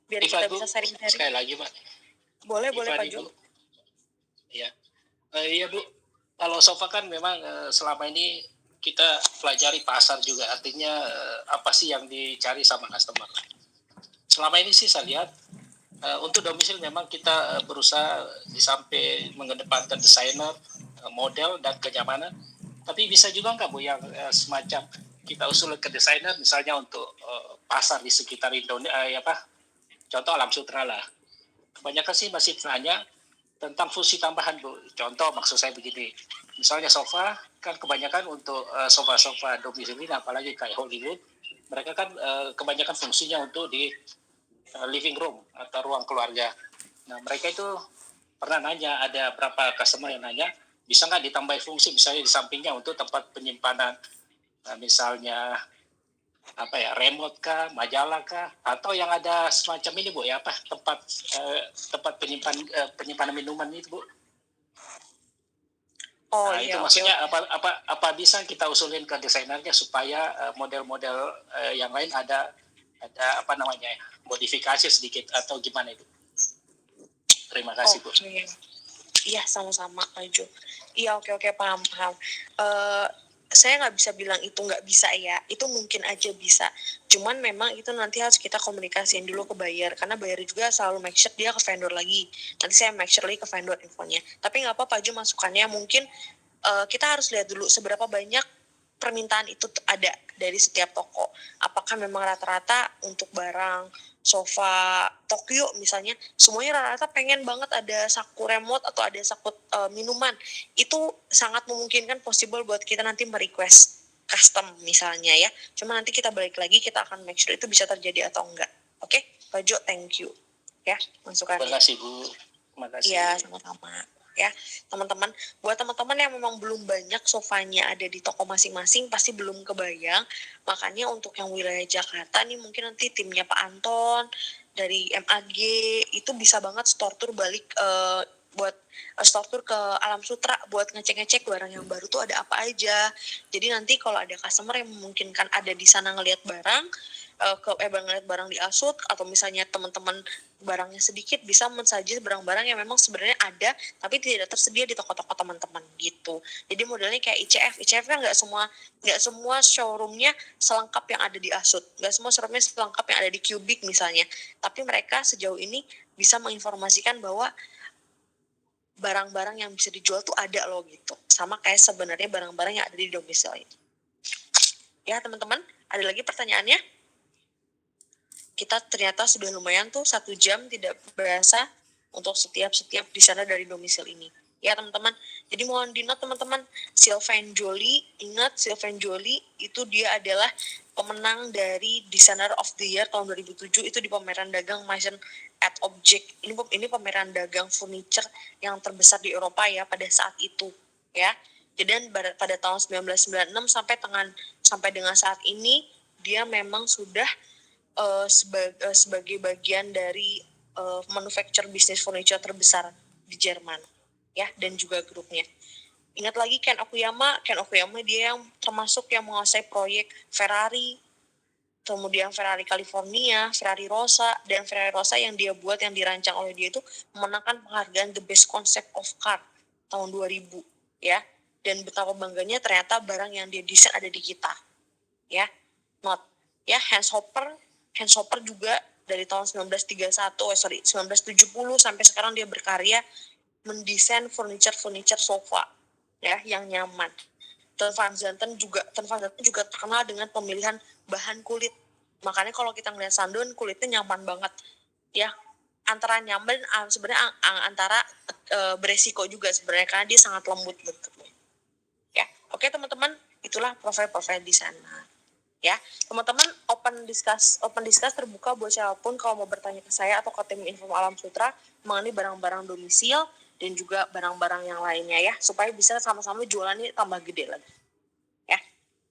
Biar kita Bu, bisa sharing-sharing. sekali lagi Pak. Boleh Pak Bu. Jo. Ya, iya Bu. Kalau sofa kan memang selama ini kita pelajari pasar juga, artinya apa sih yang dicari sama customer. Selama ini sih saya lihat untuk domisil memang kita berusaha sampai mengedepankan desainer, model dan kenyamanan. Tapi bisa juga nggak Bu yang semacam kita usul ke desainer, misalnya untuk pasar di sekitar Indonesia, contoh Alam Sutra lah. Kebanyakan sih masih nanya tentang fungsi tambahan Bu. Contoh maksud saya begini, misalnya sofa kan kebanyakan untuk sofa-sofa domisili, apalagi kayak Hollywood, mereka kan kebanyakan fungsinya untuk di living room atau ruang keluarga. Nah mereka itu pernah nanya, ada berapa customer yang nanya, bisa nggak ditambah fungsi misalnya di sampingnya untuk tempat penyimpanan, misalnya remote kah, majalah kah, atau yang ada semacam ini Bu ya, tempat penyimpanan minuman itu Bu. Oh Nah, itu iya, maksudnya okay. apa bisa kita usulin ke desainernya supaya model-model yang lain ada modifikasi sedikit atau gimana itu? Terima kasih Bu. Iya sama-sama Pak Jo. Iya oke paham. Saya nggak bisa bilang itu nggak bisa ya, itu mungkin aja bisa. Cuman memang itu nanti harus kita komunikasiin dulu ke buyer, karena buyer juga selalu make sure dia ke vendor lagi. Nanti saya make sure lagi ke vendor infonya. Tapi nggak apa-apa Pak Jo masukannya, mungkin kita harus lihat dulu seberapa banyak permintaan itu ada dari setiap toko. Apakah memang rata-rata untuk barang sofa Tokyo misalnya, semuanya rata-rata pengen banget ada saku remote atau ada saku minuman. Itu sangat memungkinkan possible buat kita nanti merequest custom misalnya ya. Cuma nanti kita balik lagi, kita akan make sure itu bisa terjadi atau enggak. Oke, Pak Jo, thank you. Ya, masukannya. Terima kasih Bu. Terima kasih. Iya, sama-sama. Ya, teman-teman, buat teman-teman yang memang belum banyak sofanya ada di toko masing-masing, pasti belum kebayang. Makanya untuk yang wilayah Jakarta nih, mungkin nanti timnya Pak Anton dari MAG itu bisa banget store tour balik buat store tour ke Alam Sutra buat ngecek-ngecek barang yang baru tuh ada apa aja. Jadi nanti kalau ada customer yang memungkinkan ada di sana ngelihat barang, ngeliat barang di Asut, atau misalnya teman-teman barangnya sedikit, bisa mensuggest barang-barang yang memang sebenarnya ada tapi tidak tersedia di toko-toko teman-teman gitu. Jadi modelnya kayak ICF kan nggak semua showroomnya selengkap yang ada di Asut, nggak semua showroomnya selengkap yang ada di Cubic misalnya, tapi mereka sejauh ini bisa menginformasikan bahwa barang-barang yang bisa dijual tuh ada loh gitu, sama kayak sebenarnya barang-barang yang ada di domisili. Ya teman-teman, ada lagi pertanyaannya? Kita ternyata sudah lumayan tuh 1 jam tidak berasa untuk setiap di sana dari domisil ini. Ya teman-teman, jadi mohon di-note teman-teman, Sylvain Joly, ingat Sylvain Joly itu dia adalah pemenang dari Designer of the Year tahun 2007, itu di pameran dagang Maison et Object. Ini pameran dagang furniture yang terbesar di Eropa ya pada saat itu ya. Jadi pada tahun 1996 sampai dengan saat ini dia memang sudah sebagai bagian dari manufacture bisnis furniture terbesar di Jerman ya, dan juga grupnya. Ingat lagi Ken Okuyama dia yang termasuk yang menguasai proyek Ferrari, kemudian Ferrari California, Ferrari Rosa, dan Ferrari Rosa yang dia buat, yang dirancang oleh dia itu memenangkan penghargaan The Best Concept of Car tahun 2000 ya. Dan betapa bangganya ternyata barang yang dia desain ada di kita ya. Hans Hopper juga dari tahun 1970 sampai sekarang dia berkarya mendesain furniture sofa ya yang nyaman. Ten Van Zanten juga terkenal dengan pemilihan bahan kulit. Makanya kalau kita ngeliat Sandon, kulitnya nyaman banget. ya, antara nyaman sebenarnya antara beresiko juga sebenarnya karena dia sangat lembut bentuknya. Ya, oke teman-teman, itulah profil-profil di sana. Ya, teman-teman open discuss terbuka buat siapapun kalau mau bertanya ke saya atau ke tim Info Alam Sutra mengenai barang-barang domisil dan juga barang-barang yang lainnya ya, supaya bisa sama-sama jualannya tambah gede lagi. Ya,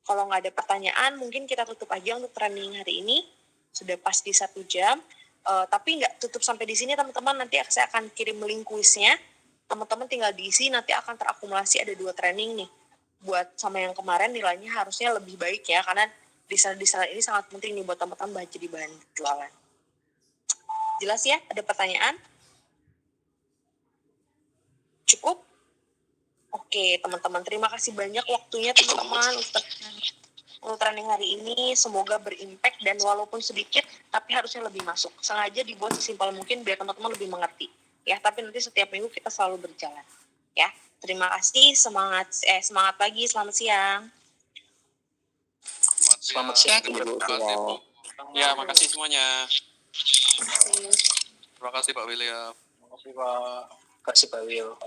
kalau nggak ada pertanyaan, mungkin kita tutup aja untuk training hari ini. Sudah pasti 1 jam, tapi nggak tutup sampai di sini teman-teman. Nanti saya akan kirim link kuisnya. Teman-teman tinggal diisi, nanti akan terakumulasi ada 2 training nih. Buat sama yang kemarin nilainya harusnya lebih baik ya, karena desain-desain ini sangat penting nih buat teman-teman jadi bahan jualan. Jelas ya? Ada pertanyaan? Cukup? Oke, teman-teman. Terima kasih banyak waktunya teman-teman untuk training hari ini. Semoga berimpact dan walaupun sedikit, tapi harusnya lebih masuk. Sengaja dibuat sesimpel mungkin biar teman-teman lebih mengerti. Ya, tapi nanti setiap minggu kita selalu berjalan. Ya, terima kasih. Semangat pagi, selamat siang. Selamat siang, Bu. Terima kasih, Bu. Ya, makasih semuanya. Terima kasih Pak William. Terima kasih Pak Will.